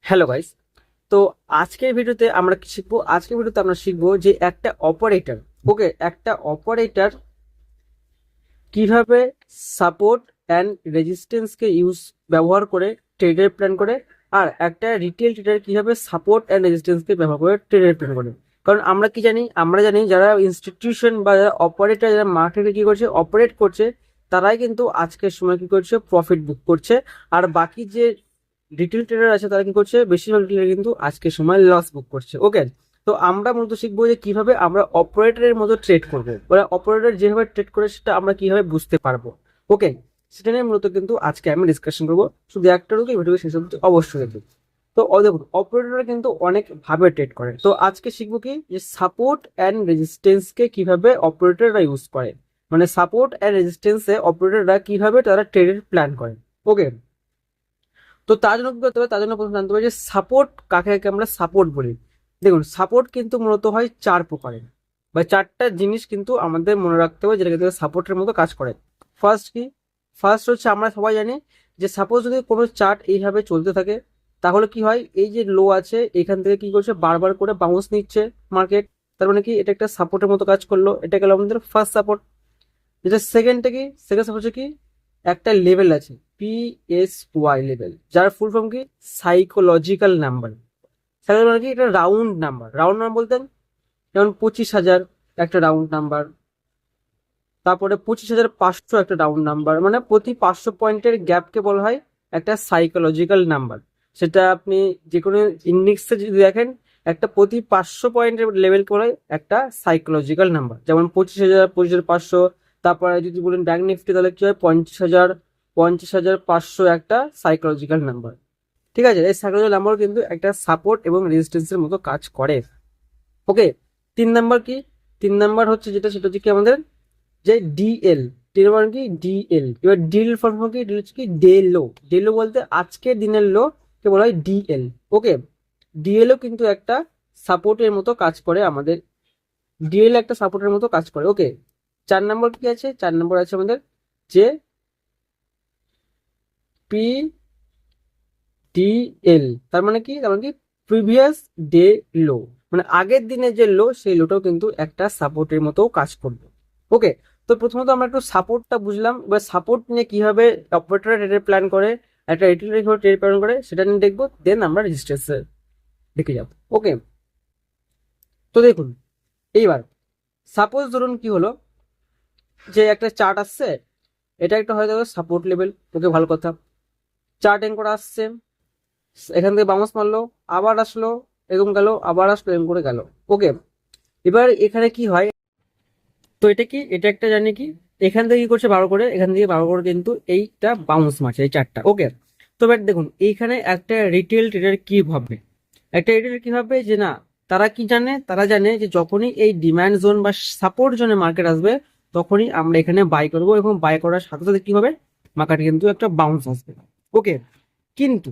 Hello guys. তো আজকের ভিডিওতে আমরা কি শিখবো? আজকের ভিডিওতে আমরা শিখবো যে একটা অপারেটর, একটা অপারেটর কিভাবে সাপোর্ট অ্যান্ড রেজিস্ট্যান্সকে ব্যবহার করে ট্রেডের প্ল্যান করে, আর একটা রিটেল ট্রেডার কিভাবে সাপোর্ট অ্যান্ড রেজিস্ট্যান্সকে ব্যবহার করে ট্রেডের প্ল্যান করে। কারণ আমরা কি জানি, আমরা জানি যারা ইনস্টিটিউশন বা যারা অপারেটর, যারা মার্কেটে কি করছে, অপারেট করছে, তারাই কিন্তু আজকের সময় কি করছে, প্রফিট বুক করছে। আর বাকি যে রিটেল ট্রেডার আছে তারা কি করছে, বেশিরভাগ রিটেলার কিন্তু আজকের সময় লস বুক করছে। ওকে, তো আমরা মূলত শিখবো যে কিভাবে আমরা অপারেটরের মতো ট্রেড করবো, ওরা অপারেটর যেভাবে ট্রেড করে সেটা আমরা কিভাবে বুঝতে পারবো। ওকে, সেটা নিয়ে মূলত কিন্তু আজকে আমি ডিসকাশন করবো। শুধু একটা রোগে ভিডিও শেষ অবধি অবশ্যই দেখুন। তো দেখুন, অপারেটর কিন্তু অনেক ভাবে ট্রেড করে। তো আজকে শিখবো কি, যে সাপোর্ট অ্যান্ড রেজিস্ট্যান্সকে কিভাবে অপারেটররা ইউজ করে, মানে সাপোর্ট অ্যান্ড রেজিস্ট্যান্সে অপারেটররা কিভাবে তারা ট্রেডের প্ল্যান করে। ওকে, তো তার জন্য কি করতে হবে, তার জন্য প্রথমে জানতে হবে যে সাপোর্ট কাকে কাকে আমরা সাপোর্ট বলি। দেখুন, সাপোর্ট কিন্তু মূলত হয় চার প্রকারের, বা চারটা জিনিস কিন্তু আমাদের মনে রাখতে হবে, যেটা কিন্তু সাপোর্টের মতো কাজ করে। ফার্স্ট কি? ফার্স্ট হচ্ছে, আমরা সবাই জানি যে সাপোজ যদি কোনো চার্ট এইভাবে চলতে থাকে, তাহলে কি হয়, এই যে লো আছে এখান থেকে কি করছে, বারবার করে বাউন্স নিচ্ছে মার্কেট। তার মানে কি, এটা একটা সাপোর্টের মতো কাজ করলো। এটা গেল আমাদের ফার্স্ট সাপোর্ট। যেটা সেকেন্ডটা কি, সেকেন্ড সাপোর্ট হচ্ছে কি, একটা লেভেল আছে PSY লেভেল, যার ফুল ফর্ম কি, সাইকোলজিক্যাল নাম্বার। সাইকোলজিক্যাল মানে কি, এটা রাউন্ড নাম্বার। রাউন্ড নাম্বার বলতেন যেমন 25,000 একটা রাউন্ড নাম্বার, তারপরে 25,500 একটা রাউন্ড নাম্বার, মানে প্রতি 500 পয়েন্টের গ্যাপকে বলা হয় একটা সাইকোলজিক্যাল নাম্বার। সেটা আপনি যে কোনো ইন্ডেক্সে যদি দেখেন, একটা প্রতি 500 পয়েন্টের লেভেলকে বলা হয় একটা সাইকোলজিক্যাল নাম্বার। যেমন 25,000, 25,500। তারপরে যদি বলেন ব্যাংক নিফটি, তাহলে কি হয়, 50,000, 50,500 একটা সাইকোলজিক্যাল নাম্বার। ঠিক আছে, এই সাইকোলজিক্যাল নাম্বার কিন্তু একটা সাপোর্ট এবং রেজিস্ট্যান্সের মতো কাজ করে। ওকে, 3 নাম্বার কি, 3 নাম্বার হচ্ছে যেটা, সেটা হচ্ছে কি আমাদের যে ডিএল। তিন নম্বর কি, ডিএল। এবার ডিএল ফর্ম কি, ডিএল হচ্ছে কি, ডে লো। ডে লো বলতে আজকের দিনের লো কে বলা হয় ডিএল। ওকে, ডিএলও কিন্তু একটা সাপোর্টের মতো কাজ করে আমাদের। ডিএল একটা সাপোর্টের মতো কাজ করে। ওকে, 4 নম্বর কি আছে, 4 নম্বর আছে আমাদের যে পি ডিএল। তার মানে কি, তার মানে কি, প্রিভিয়াস ডে লো, মানে আগের দিনের যে লো, সেই লোটাও কিন্তু একটা সাপোর্টের মতো কাজ করবে। ওকে, তো প্রথমত আমরা একটু সাপোর্টটা বুঝলাম। এবার সাপোর্ট নিয়ে কিভাবে অপারেটর ট্রেডের প্ল্যান করে, একটা রিটেলার কিভাবে ট্রেড প্ল্যান করে, সেটা নিয়ে দেখবো। দেন আমরা রেজিস্ট্রেশন দেখে যাবো। ওকে, তো দেখুন, এইবার সাপোজ ধরুন কি হলো, যে একটা চার্ট আসছে, এটা একটা হয়তো সাপোর্ট লেভেল। ওকে, ভালো কথা। চার্ট এন করে আসছে, এখান থেকে বাউন্স মারলো, আবার আসলো, এরকম গেল, আবার আসলো, এরকম করে গেল। ওকে, এবার এখানে কি হয়, তো এটা কি, এটা একটা জানি কি, এখান থেকে কি করছে, বারো করে, এখান থেকে বারো করে কিন্তু এইটা বাউন্স মারছে, এই চারটা। ওকে, তো এবার দেখুন, এইখানে একটা রিটেল ট্রেডার কি ভাববে, একটা রিটেল কি ভাববে, যে না, তারা কি জানে, তারা জানে যে যখনই এই ডিমান্ড জোন বা সাপোর্ট জোনে মার্কেট আসবে, তখনই আমরা এখানে বাই করব, এবং বাই করার সাথে সাথে কি হবে, মার্কেট কিন্তু একটা বাউন্স আসবে। ওকে, কিন্তু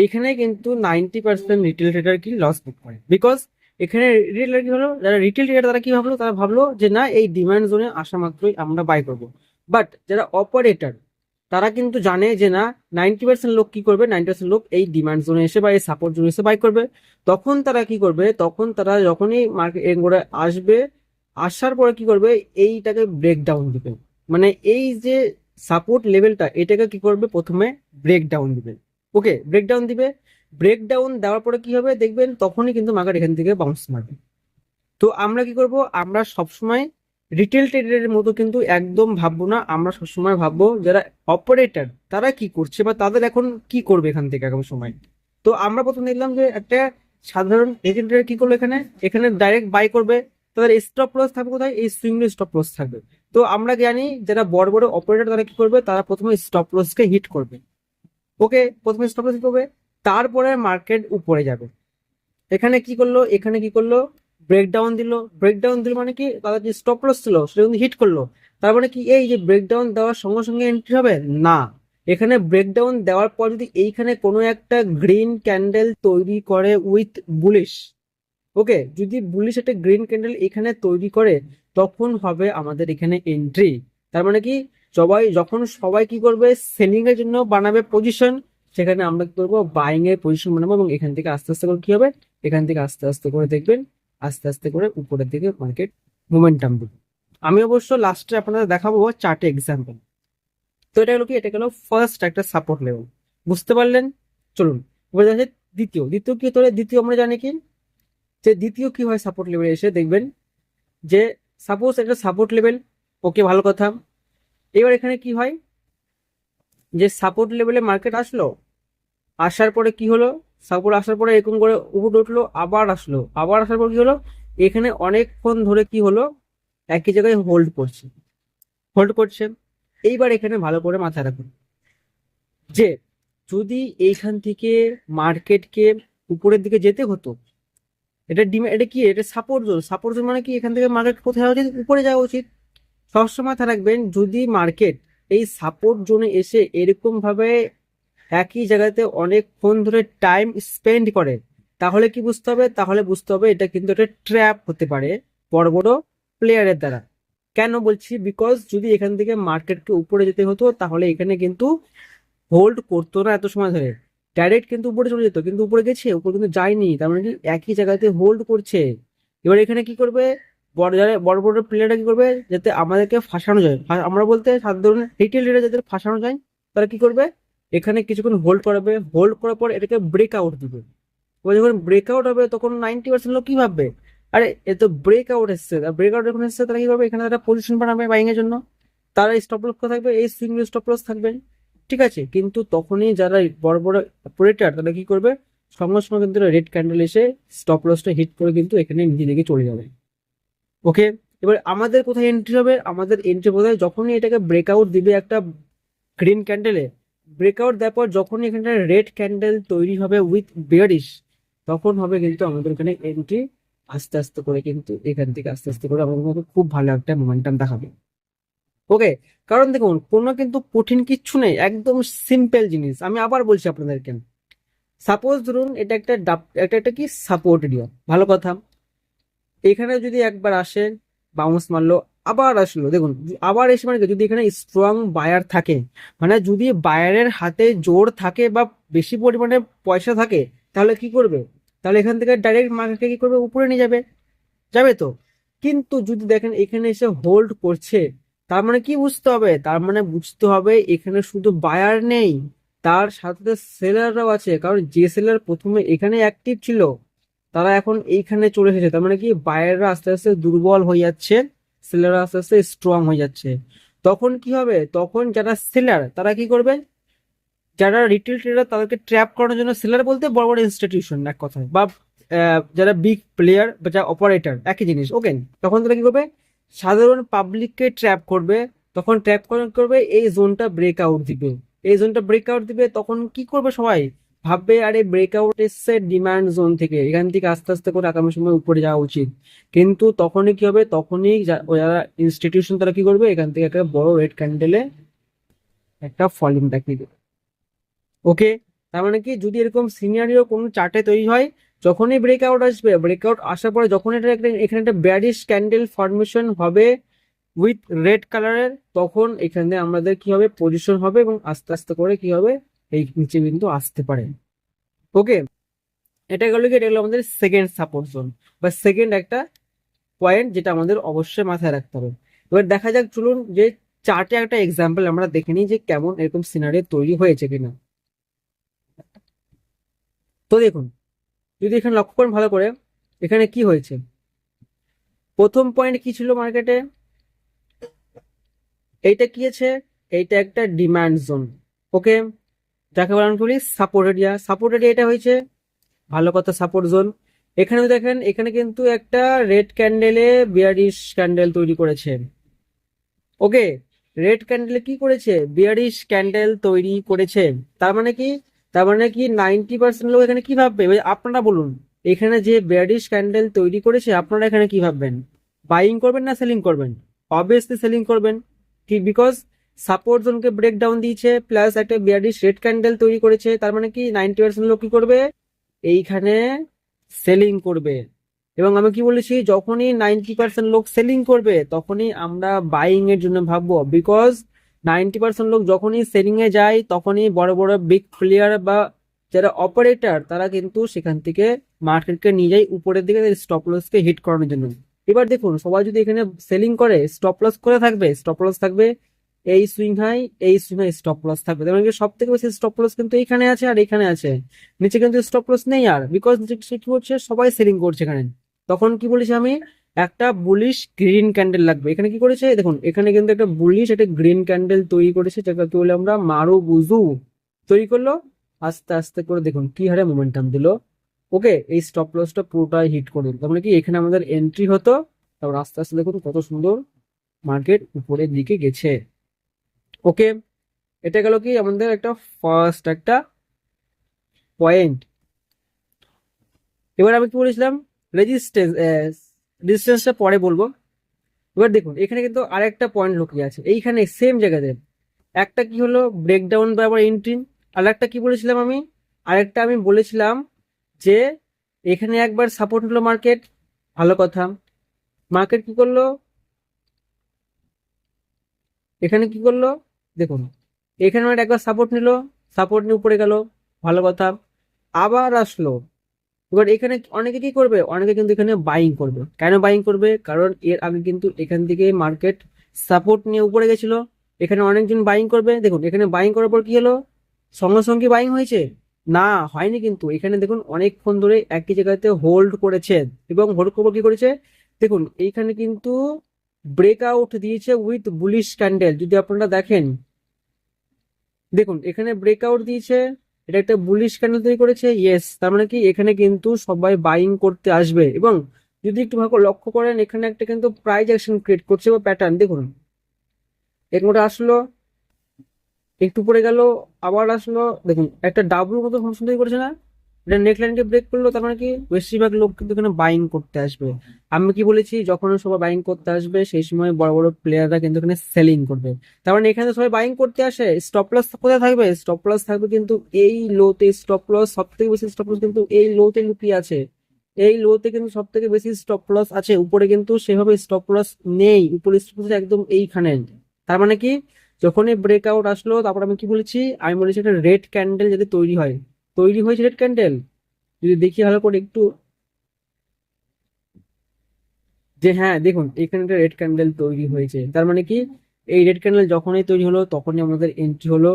এইখানে কিন্তু 90% রিটেল ট্রেডার কি লস বুক করে, বিকজ এখানে রিটেল কি হলো, যারা রিটেল ট্রেডার তারা কি ভাবলো, তারা ভাবলো যে না, এই ডিমান্ড জোনে আসা মাত্রই আমরা বাই করব। বাট যারা অপারেটর, তারা কিন্তু জানে যে না, 90% লোক কি করবে, 90% লোক এই ডিমান্ড জোনে এসে বা এই সাপোর্ট জোনে এসে বাই করবে। তখন তারা কি করবে, তখন তারা যখনই মার্কেট করে আসবে, আসার পরে কি করবে, এইটাকে ব্রেক ডাউন দিবে। মানে এই যে সাপোর্ট লেভেলটা, এটাকে কি করবে, প্রথমে ব্রেক ডাউন দিবে। ওকে, ব্রেকডাউন দিবে। ব্রেকডাউন দেওয়ার পরে কি হবে, দেখবেন তখনই কিন্তু মার্কেট এখান থেকে বাউন্স মারবে। তো আমরা কি করব, আমরা সবসময় রিটেল ট্রেডারের মতো কিন্তু একদম ভাববো না। আমরা সবসময় ভাববো যারা অপারেটর, তারা কি করছে বা তাদের এখন কি করবে এখান থেকে এখন সময়। তো আমরা প্রথম দেখলাম যে একটা সাধারণ রিটেল ট্রেডার কি করলো, এখানে এখানে ডাইরেক্ট বাই করবে। তাদের স্টপ লস থাকবে কোথায়, এই সুইং স্টপ লস থাকবে। তো আমরা জানি যারা বড় বড় অপারেটর, তারা কি করবে, তারা প্রথমে স্টপ লসকে হিট করবে। ওকে, প্রথমে স্টপ লস করবে, তারপরে মার্কেট উপরে যাবে। এখানে কি করলো, এখানে কি করলো, ব্রেকডাউন দিল। ব্রেকডাউন দিল মানে কি, তাদের যে স্টপ লস ছিল সেটা কিন্তু হিট করলো। তার মানে কি, এই যে ব্রেকডাউন দেওয়ার সঙ্গে সঙ্গে এন্ট্রি হবে না, এখানে ব্রেকডাউন দেওয়ার পর যদি এইখানে কোনো একটা গ্রিন ক্যান্ডেল তৈরি করে উইথ বুলিশ, ওকে, যদি বুলিশ একটা গ্রিন ক্যান্ডেল এখানে তৈরি করে, তখন হবে আমাদের এখানে এন্ট্রি। তার মানে কি, সবাই যখন সবাই কি করবে, সেলিং এর জন্য বানাবে পজিশন, সেখানে আমরা কি করবো, বাইং এর পজিশন বানাবো এবং এখান থেকে আস্তে আস্তে করে কি হবে, এখান থেকে আস্তে আস্তে করে দেখবেন আস্তে আস্তে করে উপরের দিকে মার্কেট মোমেন্টাম দিবে। আমি অবশ্য লাস্টে আপনাদের দেখাবো চার্টে এক্সাম্পল। তো এটা হলো কি, এটা গেল ফার্স্ট একটা সাপোর্ট লেভেল, বুঝতে পারলেন? চলুন এবার দেখা যাচ্ছে দ্বিতীয়। দ্বিতীয় কি, তাহলে দ্বিতীয় আমরা জানি কি, যে দ্বিতীয় কি হয় সাপোর্ট লেভেলে এসে দেখবেন যে সাপোজ একটা সাপোর্ট লেভেল, ওকে ভালো কথা। এবার এখানে কি হয়, যে সাপোর্ট লেভেলে মার্কেট আসলো, আসার পরে কি হলো, সাপোর্ট আসার পরে এরকম করে উপরে উঠলো, আবার আসলো, আবার আসার পর কি হলো, এখানে অনেকক্ষণ ধরে কি হলো, একই জায়গায় হোল্ড করছে, হোল্ড করছে। এইবার এখানে ভালো করে মাথায় রাখুন যে যদি এইখান থেকে মার্কেটকে উপরের দিকে যেতে হতো, এটা কি, এটা সাপোর্ট জোন। সাপোর্ট জোন মানে কি, এখান থেকে মার্কেট কোথায় যাওয়া উচিত, উপরে যাওয়া উচিত। সবসময় মাথায় রাখবেন, যদি মার্কেট এই সাপোর্ট জোনে এসে এরকম ভাবে একই জায়গাতে অনেকক্ষণ ধরে টাইম স্পেন্ড করে, তাহলে কি বুঝতে হবে, তাহলে বুঝতে হবে এটা কিন্তু একটা ট্র্যাপ হতে পারে বড় বড় প্লেয়ারের দ্বারা। কেন বলছি, বিকজ যদি এখান থেকে মার্কেটকে উপরে যেতে হতো তাহলে এখানে কিন্তু হোল্ড করতো না এত সময় ধরে, ডাইরেক্ট কিন্তু উপরে চলে যেত, কিন্তু উপরে গেছে, উপরে কিন্তু যায়নি, তার মানে কি একই জায়গাতে হোল্ড করছে। এবার এখানে কি করবে, যারা বড় বড় প্লেয়াররা কি করবে, যাতে আমাদেরকে ফাঁসানো যায়, আমরা বলতে সাধারণ রিটেল ট্রেডার যাদের ফাঁসানো যায়, তারা কি করবে, এখানে কিছুক্ষণ হোল্ড করাবে, হোল্ড করার পর এটাকে ব্রেকআউট দিবে। এবার যখন ব্রেকআউট হবে তখন 90% লোক কি ভাববে, আরে এ তো ব্রেকআউট এসছে, ব্রেকআউট যখন এসছে তারা কি করবে, এখানে একটা পজিশন বানাবে বাইং এর জন্য, তারা স্টপ লস থাকবে, এই সুইং স্টপ লস থাকবে, ঠিক আছে। কিন্তু তখনই যারা বড় বড় অপারেটর তারা কি করবে, সঙ্গে সঙ্গে কিন্তু রেড ক্যান্ডেল এসে স্টপ লসটা হিট করে কিন্তু এখানে নিজে দিকে চলে যাবে। ওকে, এবার আমাদের কোথায় এন্ট্রি হবে, আমাদের এন্ট্রি কোথায়, যখনই এটাকে ব্রেকআউট দিবে একটা গ্রিন ক্যান্ডেলে, ব্রেকআউট দেওয়ার পর যখনই এখানে রেড ক্যান্ডেল তৈরি হবে উইথ বেয়ারিশ, তখন হবে কিন্তু আমাদের এখানে এন্ট্রি। আস্তে আস্তে করে কিন্তু এখান থেকে আস্তে আস্তে করে আমাদের মধ্যে খুব ভালো একটা মোমেন্টাম দেখাবে। ওকে, কারণ দেখুন কোনো কিন্তু কঠিন কিচ্ছু নেই, একদম সিম্পল জিনিস। আমি আবার বলছি আপনাদেরকে, সাপোজ ধরুন এটা একটা একটা একটা কি সাপোর্ট এরিয়া, ভালো কথা। এখানে যদি একবার আসে, বাউন্স মারলো, আবার আসলো, দেখুন আবার এসে মানে কি, যদি এখানে স্ট্রং বায়ার থাকে, মানে যদি বায়ারের হাতে জোর থাকে বা বেশি পরিমাণে পয়সা থাকে, তাহলে কি করবে, তাহলে এখান থেকে ডাইরেক্ট মার্কেটকে কি করবে, উপরে নিয়ে যাবে, যাবে তো। কিন্তু যদি দেখেন এখানে এসে হোল্ড করছে, তার মানে কি বুঝতে হবে, তার মানে বুঝতে হবে এখানে শুধু বায়ার নেই, তার সাথে সেলাররাও আছে, কারণ যে সেলার প্রথমে এখানে অ্যাক্টিভ ছিল তারা এখন এইখানে চলে এসেছে, তার মানে কি বায়াররা আস্তে আস্তে দুর্বল হয়ে যাচ্ছে, সেলাররা আস্তে আস্তে স্ট্রং হয়ে যাচ্ছে। তখন কি হবে, তখন যারা সেলার তারা কি করবে, যারা রিটেল ট্রেডার তাদেরকে ট্র্যাপ করানোর জন্য, সেলার বলতে বড় বড় ইনস্টিটিউশন এক কথায়, বা যারা বিগ প্লেয়ার বা যারা অপারেটর একই জিনিস, ওকে। তখন তারা কি করবে, সাধারণ পাবলিককে ট্র্যাপ করবে, তখন ট্র্যাপ করবে, এই জোনটা ব্রেকআউট দিবে, এই জোনটা ব্রেকআউট দিবে, তখন কি করবে সবাই, ভাববে আরে ব্রেকআউট এসছে ডিমান্ড জোন থেকে, এখান থেকে আস্তে আস্তে করে আগামী সময় উপরে যাওয়া উচিত। কিন্তু তখনই কি হবে, তখনই যারা ইনস্টিটিউশন তারা কি করবে, এখান থেকে একটা বড় রেড ক্যান্ডেলে একটা ফলিং দেখিয়ে দেবে। ওকে, তার মানে কি, যদি এরকম সিনারিও কোনো চার্টে তৈরি হয়, যখনই ব্রেকআউট আসবে, ব্রেকআউট আসার পরে যখন এটা এখানে একটা ব্যারিশ ক্যান্ডেল ফরমেশন হবে উইথ রেড কালারের, তখন এখানে আমাদের কি হবে, পজিশন হবে এবং আস্তে আস্তে করে কি হবে, এই নিচে কিন্তু আসতে পারে। ওকে, এটা গেল কি, এটা গেলো আমাদের সেকেন্ড সাপোর্ট জোন বা সেকেন্ড একটা পয়েন্ট, যেটা আমাদের অবশ্যই মাথায় রাখতে হবে। এবার দেখা যাক, চলুন যে চার্টে একটা এক্সাম্পল আমরা দেখে নিই যে কেমন এরকম সিনারি তৈরি হয়েছে কিনা। তো দেখুন, যদি এখানে লক্ষ্য করেন ভালো করে, এখানে কি হয়েছে, প্রথম পয়েন্ট কি ছিল মার্কেটে, এইটা কি আছে, এইটা একটা ডিমান্ড জোন। ওকে, যাকে বলা করি সাপোর্ট এরিয়া, সাপোর্ট এরিয়া এটা হয়েছে, ভালো কথা, সাপোর্ট জোন। এখানে দেখেন, এখানে কিন্তু একটা রেড ক্যান্ডেলে বিয়ারিশ ক্যান্ডেল তৈরি করেছে। ওকে, রেড ক্যান্ডেল কি করেছে, বিয়ারিশ ক্যান্ডেল তৈরি করেছে, তার মানে কি, তার মানে কি 90% লোক এখানে কি ভাববে, এবার আপনারা বলুন, এখানে যে বিয়ারিশ ক্যান্ডেল তৈরি করেছে আপনারা এখানে কি ভাববেন, বাইং করবেন না সেলিং করবেন, অবভিয়াসলি সেলিং করবেন, কি, বিকজ সাপোর্ট জোনকে ব্রেক ডাউন দিয়েছে প্লাস একটা বিয়ারিশ রেড ক্যান্ডেল তৈরি করেছে, তার মানে কি 90% লোক কি করবে, এইখানে সেলিং করবে। এবং আমি কি বলেছি, যখনই 90% লোক সেলিং করবে তখনই আমরা বাইং এর জন্য ভাববো, বিকজ 90% লোক যখনই সেলিং এ যায় তখনই বড় বড় বিগ প্লেয়ার বা যারা অপারেটর তারা কিন্তু সেখান থেকে মার্কেটকে নিয়ে যায় উপরের দিকে স্টপ লসকে হিট করানোর জন্য। এবার দেখুন সবাই যদি এখানে সেলিং করে স্টপ লস করে থাকবে, স্টপ লস থাকবে এই সুইং হাই, এই সুইং হাই স্টপ লস থাকবে। তার মানে সব থেকে বেশি স্টপ লস কিন্তু এইখানে আছে আর এখানে আছে, নিচে কিন্তু স্টপ লস নেই। আর বিকজ নিচে সে কি করছে, সবাই সেলিং করছে এখানে। তখন কি বলেছি আমি, একটা বুলিশ গ্রিন ক্যান্ডেল লাগবে। এখানে কি করেছে দেখুন, এখানে কিন্তু একটা বুলিশ একটা গ্রিন ক্যান্ডেল তৈরি করেছে, যেটাকে বলে আমরা মারু বুজু তৈরি করলো। আস্তে আস্তে করে দেখুন কি হারে মোমেন্টাম দিল। ওকে, এই স্টপ লসটা পুরোটাই হিট করে দিল। তার মানে কি এখানে আমাদের এন্ট্রি হতো, তারপর আস্তে আস্তে দেখুন কত সুন্দর মার্কেট উপরের দিকে গেছে। ওকে, এটা গেল কি আমাদের একটা ফার্স্ট একটা পয়েন্ট। এবার আমি কি বলেছিলাম, রেজিস্ট্যান্স, রেজিস্ট্যান্সটা পরে বলবো। এবার দেখুন এখানে কিন্তু আরেকটা পয়েন্ট লুকিয়ে আছে এইখানে সেম জায়গাতে। একটা কি হলো ব্রেকডাউন বা আবার এন্ট্রি, আর একটা কি বলেছিলাম আমি, আরেকটা আমি বলেছিলাম যে এখানে একবার সাপোর্ট নিল মার্কেট, ভালো কথা। মার্কেট কি করলো, এখানে কি করলো দেখুন, এখানে একবার সাপোর্ট নিল, সাপোর্ট নিয়ে উপরে গেল, ভালো কথা। আবার আসলো। এবার এখানে অনেকে কি করবে, অনেকে কিন্তু এখানে বাইং করবে। কেন বাইং করবে, কারণ এর আগে কিন্তু এখান থেকে মার্কেট সাপোর্ট নিয়ে উপরে গেছিল, এখানে অনেকজন বাইং করবে। দেখুন এখানে বাইং করার পর কি হলো, সঙ্গে সঙ্গে বাইং হয়েছে না, হয়নি কিন্তু। এখানে দেখুন অনেকক্ষণ ধরে একই জায়গাতে হোল্ড করেছে, এবং হোল্ড করবো কি করেছে দেখুন, এইখানে কিন্তু ব্রেকআউট দিয়েছে উইথ বুলিশ ক্যান্ডেল। যদি আপনারা দেখেন, দেখুন এখানে ব্রেকআউট দিয়েছে, এটা একটা বুলিশ ক্যান্ডেল তৈরি করেছে। ইয়েস, তার মানে কি এখানে কিন্তু সবাই বাইং করতে আসবে। এবং যদি একটু ভালো করে লক্ষ্য করেন, এখানে একটা কিন্তু প্রাইস অ্যাকশন ক্রিয়েট করছে বা প্যাটার্ন দেখুন, এর মধ্যে আসলো, একটু পরে গেল, আবার আসলো। দেখুন একটা ডাব্লুর মতো ফর্মেশন তৈরি করেছে না, এটা নেকলাইনকে ব্রেক করলো। তার মানে কি বেশিরভাগ লোক কিন্তু এখানে বাইং করতে আসবে। আমি কি বলেছি, যখন সবাই বাইং করতে আসবে সেই সময় বড় বড় প্লেয়াররা কিন্তু এখানে সেলিং করবে। তার মানে এখানে সবাই বাইং করতে আসে, স্টপ লস কোথায় থাকবে, স্টপ লস থাকবে কিন্তু এই লোতে। স্টপ লস সব থেকে বেশি স্টপ লস কিন্তু এই লোতে লুকিয়ে আছে, এই লোতে কিন্তু সব থেকে বেশি স্টপ লস আছে। উপরে কিন্তু সেভাবে স্টপ লস নেই, উপরে স্টপ লস একদম এইখানে। তার মানে কি যখনই ব্রেকআউট আসলো, তারপর আমি কি বলেছি, আমি বলেছি একটা রেড ক্যান্ডেল যদি তৈরি হয়, তৈরি হয়েছে রেড ক্যান্ডেল। যদি দেখি ভালো করে একটু, যে হ্যাঁ দেখুন এখানে একটা রেড ক্যান্ডেল তৈরি হয়েছে। তার মানে কি এই রেড ক্যান্ডেল যখনই তৈরি হলো তখনই আমাদের এন্ট্রি হলো।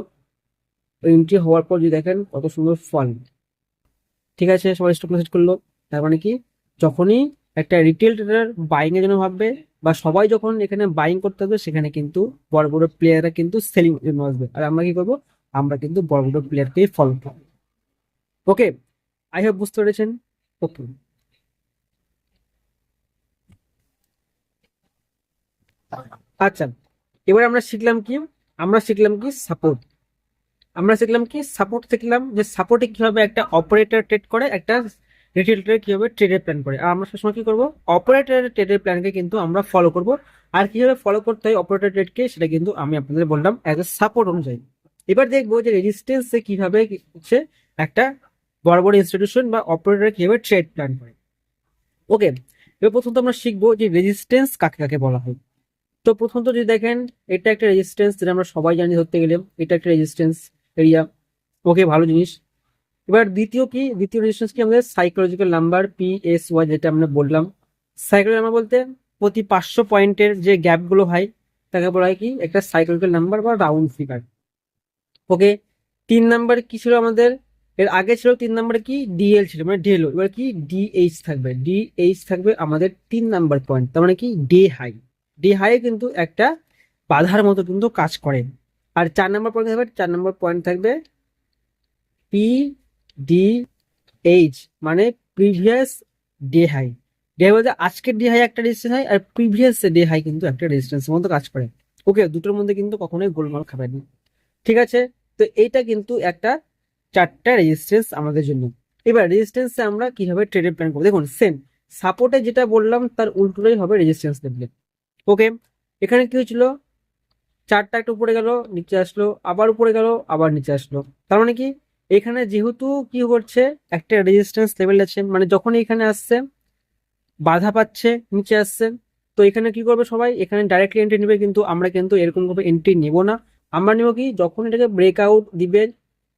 এন্ট্রি হওয়ার পর যদি দেখেন কত সুন্দর ফল, ঠিক আছে, সবাই স্টপ লস করলো। তার মানে কি যখনই একটা রিটেল ট্রেডার বাইং এর জন্য ভাববে, বা সবাই যখন এখানে বাইং করতে হবে, সেখানে কিন্তু বড় বড় প্লেয়াররা কিন্তু সেলিং এর জন্য আসবে। আর আমরা কি করবো, আমরা কিন্তু বড় বড় প্লেয়ারকেই ফলো করবো। ওকে, আই হোপ বুঝতে পেরেছেন। ওকে, আচ্ছা, এবার আমরা শিখলাম কি, আমরা শিখলাম কি সাপোর্ট, আমরা শিখলাম কি সাপোর্ট, শিখলাম যে সাপোর্টে কিভাবে একটা অপারেটর ট্রেড করে, একটা রিটেল ট্রেড কিভাবে ট্রেডের প্ল্যান করে। আর আমরা সবসময় কি করবো, অপারেটরের ট্রেডের প্ল্যানকে কিন্তু আমরা ফলো করব। আর কিভাবে ফলো করতে হয় অপারেটর ট্রেডকে, সেটা কিন্তু আমি আপনাদের বললাম অ্যাজ এ সাপোর্ট অনুযায়ী। এবার দেখবো যে রেজিস্ট্যান্স কিভাবে হচ্ছে একটা বড় বড় ইনস্টিটিউশন বা অপারেটর কিভাবে ট্রেড প্ল্যান করে। ওকে, এবার প্রথমত আমরা শিখবো যে রেজিস্ট্যান্স কাকে কাকে বলা হয়। তো প্রথমত যদি দেখেন, এটা একটা রেজিস্ট্যান্স, যেটা আমরা সবাই জানি ধরতে গেলে, এটা একটা রেজিস্ট্যান্স এরিয়া। ওকে, ভালো জিনিস। এবার দ্বিতীয় কি, দ্বিতীয় রেজিস্ট্যান্স কি আমাদের সাইকোলজিক্যাল নাম্বার PSY, যেটা আমরা বললাম। সাইকোলজিক্যাল নাম্বার বলতে প্রতি 500 পয়েন্টের যে গ্যাপ গুলো হয় তাকে বলা হয় কি একটা সাইকোলজিক্যাল নাম্বার বা রাউন্ড ফিগার। ওকে, 3 নাম্বার কি ছিল আমাদের, এর আগে ছিল 3 নাম্বারে কি DL ছিল, মানে ডেলো। এবার কি DH থাকবে, DH থাকবে আমাদের 3 নাম্বার পয়েন্ট। তার মানে কি ডে হাই, ডে হাই কিন্তু একটা বাধার মতো কিন্তু কাজ করে। আর 4 নাম্বার পয়েন্ট থাকবে, 4 নাম্বার পয়েন্ট থাকবে PDH, মানে previous day high. Day high বলতে আজকের ডে হাই একটা রেজিস্ট্যান্স হয়, আর প্রিভিয়াস ডে হাই কিন্তু একটা রেজিস্ট্যান্সের মতো কাজ করে। ওকে, দুটোর মধ্যে কিন্তু কখনোই গোলমাল খাবে না, ঠিক আছে। তো এইটা কিন্তু একটা 4টা রেজিস্ট্যান্স আমাদের জন্য। এবার রেজিস্ট্যান্সে আমরা কিভাবে ট্রেডের প্ল্যান করবো, দেখুন সেম সাপোর্টে যেটা বললাম তার উল্টোটাই হবে রেজিস্ট্যান্স লেভেলে। ওকে, এখানে কি হয়েছিল, চারটা একটা উপরে গেল, নিচে আসলো, আবার উপরে গেল, আবার নিচে আসলো। তার মানে কি এখানে যেহেতু কি করছে, একটা রেজিস্ট্যান্স লেভেল আছে, মানে যখন এখানে আসছে বাধা পাচ্ছে, নিচে আসছে, তো এখানে কি করবে সবাই, এখানে ডাইরেক্টলি এন্ট্রি নেবে। কিন্তু আমরা কিন্তু এরকম ভাবে এন্ট্রি নেব না, আমরা নিব কি, যখন এটাকে ব্রেকআউট দিবে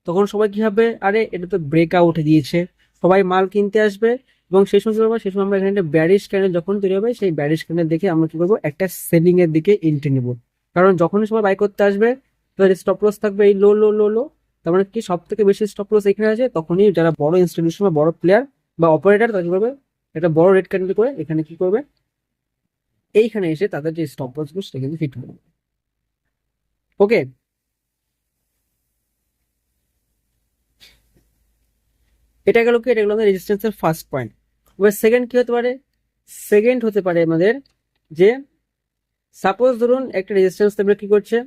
তখন সবাই কি হবে, আরে এটা তো ব্রেকআউট দিয়েছে, সবাই মাল কিনতে আসবে। এবং সেই সময় কি করবো, সেই সময় আমরা এখানে একটা ব্যারিশ ক্যান্ডেল যখন তৈরি হবে, সেই ব্যারিশ ক্যান্ডেল দেখে আমরা কি করবো, একটা সেলিং এর দিকে এন্ট্রি নিব। কারণ যখনই সবাই বাই করতে আসবে, তাদের স্টপ লস থাকবে এই লো লো লো লো। তার মানে কি, সব থেকে বেশি স্টপ লস এখানে আছে, তখনই যারা বড় ইনস্টিটিউশন বা বড় প্লেয়ার বা অপারেটর, তারা কি করবে, একটা বড় রেড ক্যান্ডেল করে এখানে কি করবে, এইখানে এসে তাদের যে স্টপ লস গুলো সেটা কিন্তু হিট করবে। ওকে, এটা গেল কি, এটা গেল আমাদের রেজিস্ট্যান্সের ফার্স্ট পয়েন্ট। এবার সেকেন্ড কি হতে পারে, সেকেন্ড হতে পারে আমাদের যে, সাপোজ ধরুন একটা রেজিস্ট্যান্স লেভেল কি করছে,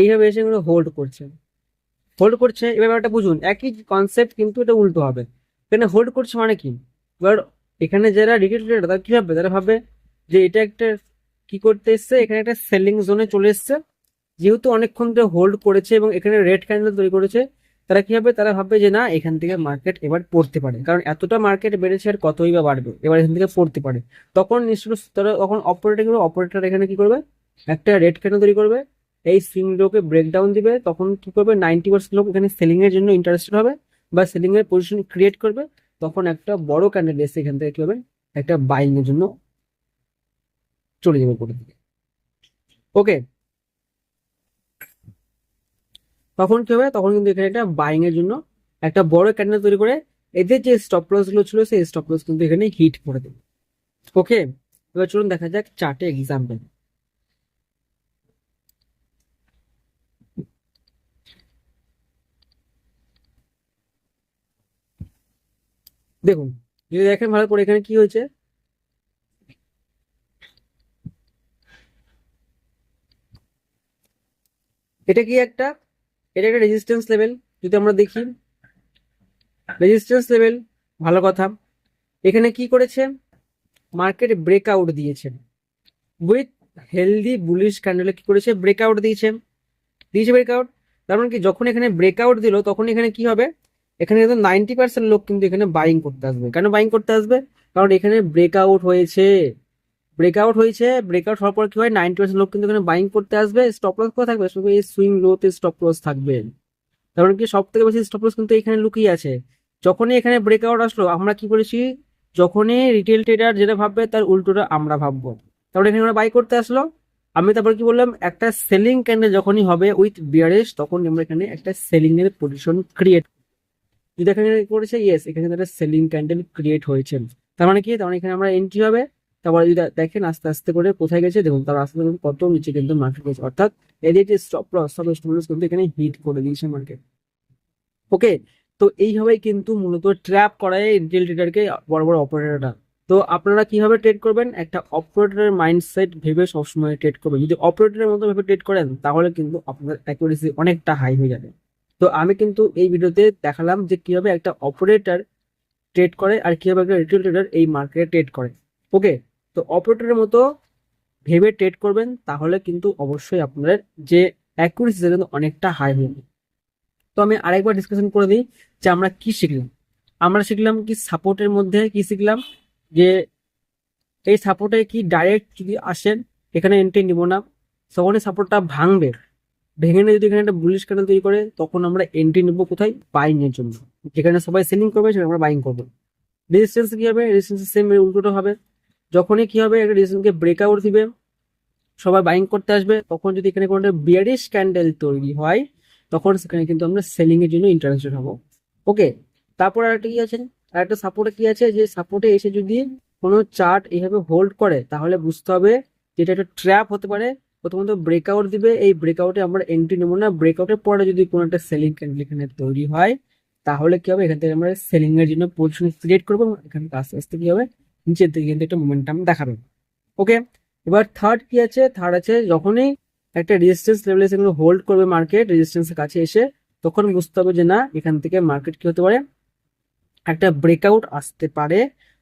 এইভাবে এসে এগুলো হোল্ড করছে, হোল্ড করছে। এবার ব্যাপারটা বুঝুন, একই কনসেপ্ট কিন্তু এটা উল্টো হবে। এখানে হোল্ড করছে মানে কি, এবার এখানে যারা রিটেল ট্রেডার তারা কি ভাববে, তারা ভাববে যে এটা একটা কি করতে এসছে, এখানে একটা সেলিং জোনে চলে এসছে। যেহেতু অনেকক্ষণ ধরে হোল্ড করেছে এবং এখানে রেড ক্যান্ডেল তৈরি করেছে, তারা কি হবে, তারা ভাববে যে না, এখান থেকে মার্কেট এবার পড়তে পারে, কারণ এতটা মার্কেট বেড়েছে আর কতই বা বাড়বে, এবার এখান থেকে পড়তে পারে। তখন নিশ্চয় তারা তখন অপারেটর এখানে কি করবে, একটা রেড ক্যান্ডেল তৈরি করবে, এই সুইং লোকে ব্রেকডাউন দিবে। তখন কি করবে, 90% লোক এখানে সেলিং এর জন্য ইন্টারেস্টেড হবে বা সেলিং এর পজিশন ক্রিয়েট করবে। তখন একটা বড় ক্যান্ডেল এসে এখান থেকে কি হবে, একটা বাইং এর জন্য চলে যাবে উপরের দিকে। ওকে, তখন কি হবে, তখন কিন্তু এখানে একটা বাইং এর জন্য একটা বড় ক্যান্ডেল তৈরি করে এদের যে স্টপ লস গুলো ছিল, সেই স্টপ লস কিন্তু এখানে হিট করে দেবে। ওকে, এবার চলুন দেখা যাক চার্টে এক্সাম্পল। দেখুন, যদি দেখেন ভালো করে, এখানে কি হয়েছে, এটা কি একটা, এটা একটা রেজিস্ট্যান্স লেভেল। যদি আমরা দেখি রেজিস্ট্যান্স লেভেল, ভালো কথা। এখানে কি করেছে, মার্কেট ব্রেকআউট দিয়েছে উইথ হেলদি বুলিশ ক্যান্ডেলে, কি করেছে, ব্রেকআউট দিয়েছে, দিয়েছে ব্রেকআউট। তার মানে কি, যখন এখানে ব্রেকআউট দিল তখন এখানে কি হবে, এখানে কিন্তু 90% লোক কিন্তু এখানে বাইং করতে আসবে। কেন বাইং করতে আসবে, কারণ এখানে ব্রেকআউট হয়েছে, ব্রেকআউট হয়েছে, ব্রেকআউট হওয়ার পর কি হয়, 90% লোক কিন্তু এখানে বাইং করতে আসবে। স্টপ লস কোথায় থাকবে, শুধু এই সুইং লোতে স্টপ লস থাকবে। তার মানে কি, সব থেকে বেশি স্টপ লস কিন্তু এখানে লুকিয়ে আছে। যখনই এখানে ব্রেকআউট আসলো, আমরা কি করেছি, যখনই রিটেল ট্রেডার যেটা ভাববে তার উল্টোটা আমরা ভাববো। তারপরে এখানে আমরা বাই করতে আসলো, আমি তারপর কি বললাম, একটা সেলিং ক্যান্ডেল যখনই হবে উইথ বিয়ারিশ, তখন আমরা এখানে একটা সেলিং এর পজিশন ক্রিয়েট, যদি এখানে করেছে ইয়েস, এখানে একটা সেলিং ক্যান্ডেল ক্রিয়েট হয়েছে। তার মানে কি, তার মানে এখানে আমরা এন্ট্রি হবে। তারপরে যদি দেখেন আস্তে আস্তে করে কোথায় গেছে, দেখুন তার আস্তে আস্তে কত নিচে কিন্তু মার্কেট গেছে, অর্থাৎ এদের যে স্টপ লস, সব স্টপ লস কিন্তু এখানে হিট করে দিয়েছে মার্কেট। ওকে, তো এইভাবেই কিন্তু মূলত ট্র্যাপ করায় রিটেল ট্রেডারকে বড় বড় অপারেটররা। তো আপনারা কিভাবে ট্রেড করবেন, একটা অপারেটরের মাইন্ডসেট ভেবে সবসময় ট্রেড করবেন। যদি অপারেটরের মতো ভেবে ট্রেড করেন, তাহলে কিন্তু আপনার অ্যাকুরেসি অনেকটা হাই হয়ে যাবে। তো আমি কিন্তু এই ভিডিওতে দেখালাম যে কিভাবে একটা অপারেটর ট্রেড করে আর কিভাবে একটা রিটেল ট্রেডার এই মার্কেটে ট্রেড করে। ওকে, তো অপারেটরের মতো ভেবে ট্রেড করবেন, তাহলে কিন্তু অবশ্যই আপনার যে অ্যাকুরেসি কিন্তু অনেকটা হাই হয়ে যাবে। তো আমি আরেকবার ডিসকাশন করে দিই যে আমরা কি শিখলাম। আমরা শিখলাম কি, সাপোর্টের মধ্যে কি শিখলাম, যে এই সাপোর্টে কি ডাইরেক্ট যদি আসেন, এখানে এন্ট্রি নিব না, তখনই সাপোর্টটা ভাঙবে, ভেঙে নিয়ে যদি এখানে একটা বুলিশ ক্যান্ডেল তৈরি করে, তখন আমরা এন্ট্রি নেবো কোথায়, বাইং এর জন্য। যেখানে সবাই সেলিং করবে সেখানে আমরা বাইং করবো। রেজিস্ট্যান্স কি হবে, রেজিস্ট্যান্স সেম উল্টোটা হবে। যখনই কি হবে, একটা রেজিস্ট্যান্সকে ব্রেকআউট দিবে, সবাই বাইং করতে আসবে, তখন যদি এখানে কোনো বিয়ারিশ ক্যান্ডেল তৈরি হয়, তখন সেখানে কিন্তু আমরা সেলিং এর জন্য ইন্টারেস্টেড হবো। ওকে, তারপর আরেকটা কি আছে, আরেকটা সাপোর্টে কি আছে, যে সাপোর্টে এসে যদি কোনো চার্ট এইভাবে হোল্ড করে, তাহলে বুঝতে হবে যে এটা একটা ট্র্যাপ হতে পারে। প্রথমত ব্রেকআউট দিবে, এই ব্রেকআউটে আমরা এন্ট্রি নেবো না। ব্রেকআউটের পরে যদি কোনো একটা সেলিং ক্যান্ডেল এখানে তৈরি হয়, তাহলে কি হবে, এখান থেকে আমরা সেলিং এর জন্য পজিশন ক্রিয়েট করবো, এখানে আস্তে আস্তে কি হবে, নিচের দিকে কিন্তু একটা মোমেন্টাম দেখাবে। ওকে, এবার থার্ড কি আছে, থার্ড আছে যখনই একটা রেজিস্ট্যান্স লেভেল সেগুলো হোল্ড করবে মার্কেট রেজিস্ট্যান্সের কাছে এসে, তখন বুঝতে হবে যে না, এখান থেকে মার্কেট কি হতে পারে, একটা ব্রেকআউট আসতে পারে।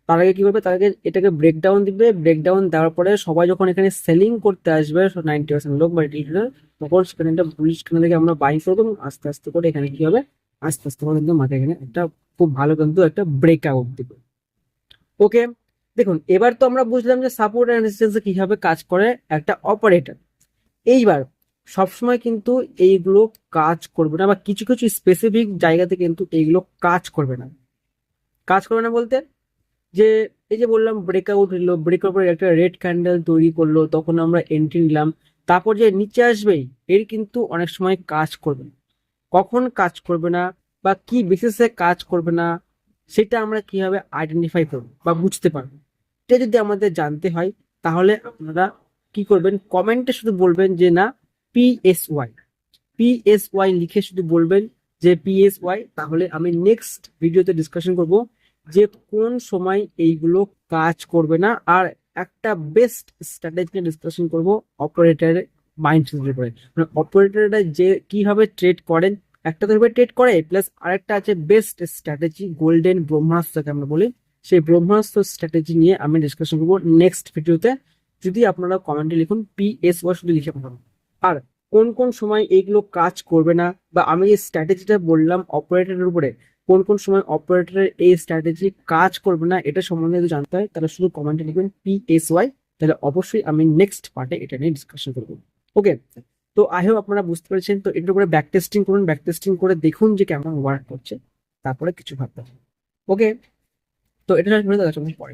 তার আগে কি করবে, তার আগে এটাকে ব্রেকডাউন দিবে, ব্রেকডাউন দেওয়ার পরে সবাই যখন এখানে সেলিং করতে আসবে, 90% লোক বা রিটেলার, তখন সেখানে একটা বুলিশ ক্যান্ডেল থেকে আমরা বাই করবো, এবং আস্তে আস্তে করে এখানে কি হবে, আস্তে আস্তে করে কিন্তু মার্কেট এখানে একটা খুব ভালো কিন্তু একটা ব্রেকআউট দিবে। ওকে, দেখুন এবার তো আমরা বুঝলাম যে সাপোর্ট এন্ড রেজিস্ট্যান্স কিভাবে কাজ করে একটা অপারেটর। এইবার সবসময় কিন্তু এইগুলো কাজ করবে না, বা কিছু কিছু স্পেসিফিক জায়গাতে কিন্তু এইগুলো কাজ করবে না। কাজ করবে না বলতে, যে এই যে বললাম ব্রেকআউট হলো, ব্রেকআউট পরে একটা রেড ক্যান্ডেল তৈরি করলো, তখন আমরা এন্ট্রি নিলাম, তারপর যে নিচে আসবেই, এর কিন্তু অনেক সময় কাজ করবে না। কখন কাজ করবে না বা কি বেসিসে কাজ করবে না, সেটা আমরা কিভাবে আইডেন্টিফাই করবো বা বুঝতে পারবো, এটা যদি আমাদের জানতে হয়, তাহলে আপনারা কি করবেন, কমেন্টে শুধু বলবেন যে না পিএসওয়াই, পিএসওয়াই লিখে শুধু বলবেন যে পিএসওয়াই, তাহলে আমি নেক্সট ভিডিওতে ডিসকাশন করব যে কোন সময় এইগুলো কাজ করবে না, আর একটা বেস্ট স্ট্র্যাটেজি ডিসকাশন করব অপারেটরের মাইন্ডসেটের উপরে, মানে অপারেটররা যে কিভাবে ট্রেড করেন, একটা তো ট্রেড করে, প্লাস আরেকটা আছে বেস্ট স্ট্র্যাটেজি, গোল্ডেন ব্রহ্মাস্ত্রকে আমরা বলি, সেই ব্রহ্মাস্ত্র স্ট্র্যাটেজি নিয়ে আমি ডিসকাশন করবো নেক্সট ভিডিওতে। যদি আপনারা কমেন্টে লিখুন পিএসওয়াই শুধু লিখে পাঠান, আর কোন কোন সময় এইগুলো কাজ করবে না, বা আমি যে স্ট্র্যাটেজিটা বললাম অপারেটরের উপরে, কোন কোন সময় অপারেটরের এই স্ট্র্যাটেজি কাজ করবে না, এটা সম্বন্ধে যদি জানতে হয় তাহলে শুধু কমেন্টে লিখবেন পিএসওয়াই, তাহলে অবশ্যই আমি নেক্সট পার্টে এটা নিয়ে ডিসকাশন করবো। ওকে, তো আই হোপ আপনারা বুঝতে পেরেছেন। তো এটার উপরে ব্যাক টেস্টিং করুন, ব্যাক টেস্টিং করে দেখুন যে কেমন ওয়ার্ক করছে, তারপরে কিছু ভাবতে হবে। ওকে, তো এটা পরে